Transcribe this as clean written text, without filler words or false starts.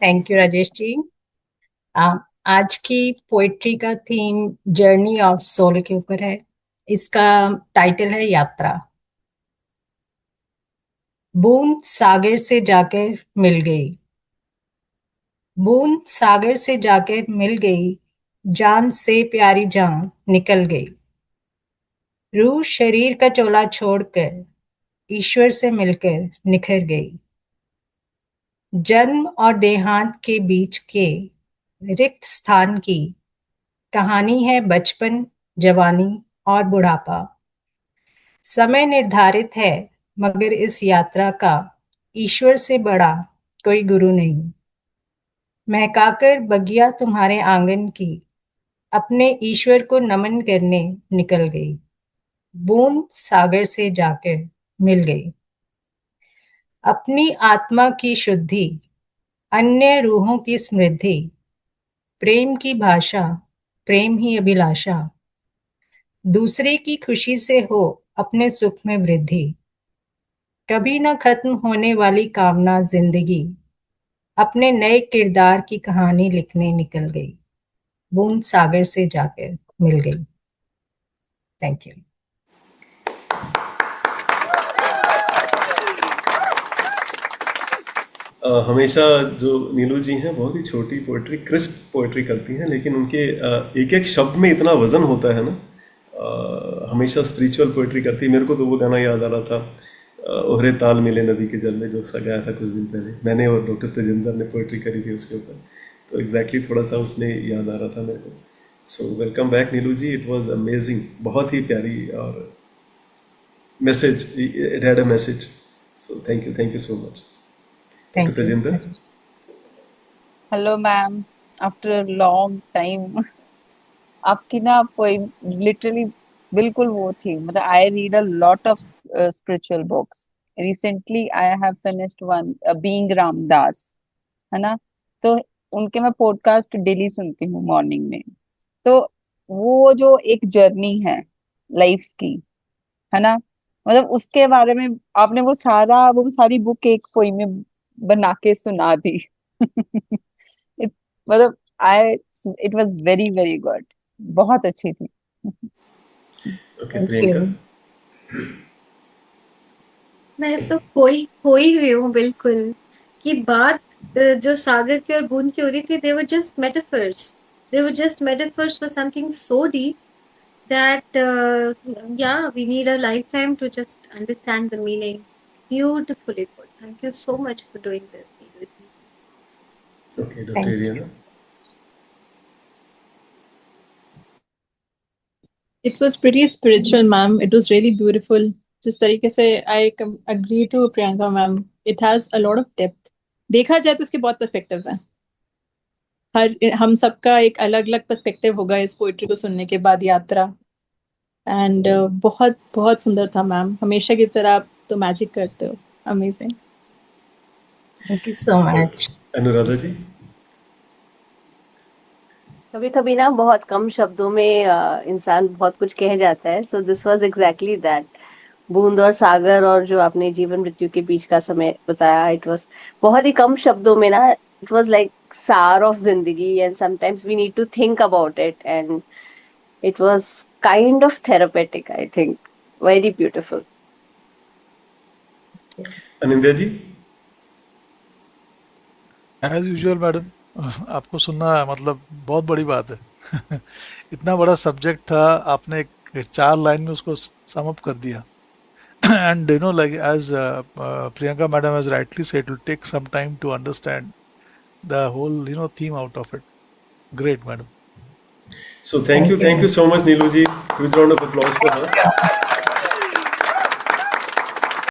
Thank you Rajesh ji. आ, आज की poetry का थीम जर्नी ऑफ सोल के ऊपर है। इसका टाइटल है यात्रा। बूंद सागर से जाकर मिल गई, बूंद सागर से जाकर मिल गई, जान से प्यारी जान निकल गई। रूह शरीर का चोला छोड़कर ईश्वर से मिलकर निखर गई। जन्म और देहांत के बीच के रिक्त स्थान की कहानी है बचपन, जवानी और बुढ़ापा। समय निर्धारित है, मगर इस यात्रा का ईश्वर से बड़ा कोई गुरु नहीं। महकाकर बगिया तुम्हारे आंगन की अपने ईश्वर को नमन करने निकल गई। बूंद सागर से जाकर मिल गई। अपनी आत्मा की शुद्धि, अन्य रूहों की समृद्धि, प्रेम की भाषा, प्रेम ही अभिलाषा। दूसरे की खुशी से हो अपने सुख में वृद्धि। कभी न खत्म होने वाली कामना जिंदगी, अपने नए किरदार की कहानी लिखने निकल गई। बूंद सागर से जाकर मिल गई। Thank you. हमेशा जो नीलू जी हैं बहुत ही छोटी पोइट्री, क्रिस्प पोइट्री करती हैं, लेकिन उनके एक एक शब्द में इतना वजन होता है ना। हमेशा स्पिरिचुअल पोइट्री करती है। मेरे को तो वो गाना याद आ रहा था, ओहरे ताल मिले नदी के जल में, जो सा गाया था कुछ दिन पहले मैंने और डॉक्टर तेजिंदर ने पोइट्री करी थी उसके ऊपर। तो एग्जैक्टली थोड़ा सा उसमें याद आ रहा था मेरे को। So welcome back Neelu ji, it was amazing, बहुत ही प्यारी, और message, it had a message. So thank you so much doctor thank you Tejinder. Rajesh. Hello ma'am, after long time आपकी ना पोइम लिटरली बिल्कुल वो थी। मतलब I read a lot of spiritual books. Recently I have finished one being Ram Dass, है ना। तो उनके मैं पॉडकास्ट डेली सुनती हूँ मॉर्निंग में। तो वो जो एक जर्नी है लाइफ की, है ना, मतलब उसके बारे में आपने वो सारी बुक एक पोइम में बना के सुना दी। मतलब I it was very very good, बहुत अच्छी थी। Okay, thank Priyanka. यू। मैं तो खोई हुई हूँ बिल्कुल। कि बात जो सागर की और बूंद की हो रही थी, they were just metaphors. They were just metaphors for something so deep that yeah, we need a lifetime to just understand the meaning. Beautifully put. Thank you so much for doing this, Neeraj. Okay, doctor thank you. Ariana. It was pretty spiritual, ma'am. It was really beautiful. जिस तरीके से I agree to Priyanka, ma'am. It has a lot of depth. देखा जाए तो इसके बहुत perspectives हैं। हम सबका एक अलग अलग पर्सपेक्टिव होगा इस पोइट्री को सुनने के बाद। यात्रा एंड बहुत बहुत सुंदर था मैम। हमेशा की तरह आप तो मैजिक करते हो। Amazing. Thank you so much. Anuradha ji. कभी कभी ना बहुत कम शब्दों में इंसान बहुत कुछ कह जाता है। So this was exactly that. बूंद और सागर और जो आपने जीवन मृत्यु के बीच का समय बताया, इट वाज बहुत ही कम शब्दों में ना। इट वाज लाइक सार ऑफ जिंदगी, and sometimes we need to think about it, and it was kind of therapeutic, I think. Very beautiful. Anindya ji. As usual madam, आपको सुनना मतलब बहुत बड़ी बात है। इतना बड़ा सब्जेक्ट था, आपने एक 4 लाइन में उसको सम अप कर दिया। And you know, like as Priyanka madam has rightly said, it will take some time to understand the whole theme out of it. Great, madam. So thank you so much, Neelu ji. Huge round of applause for her.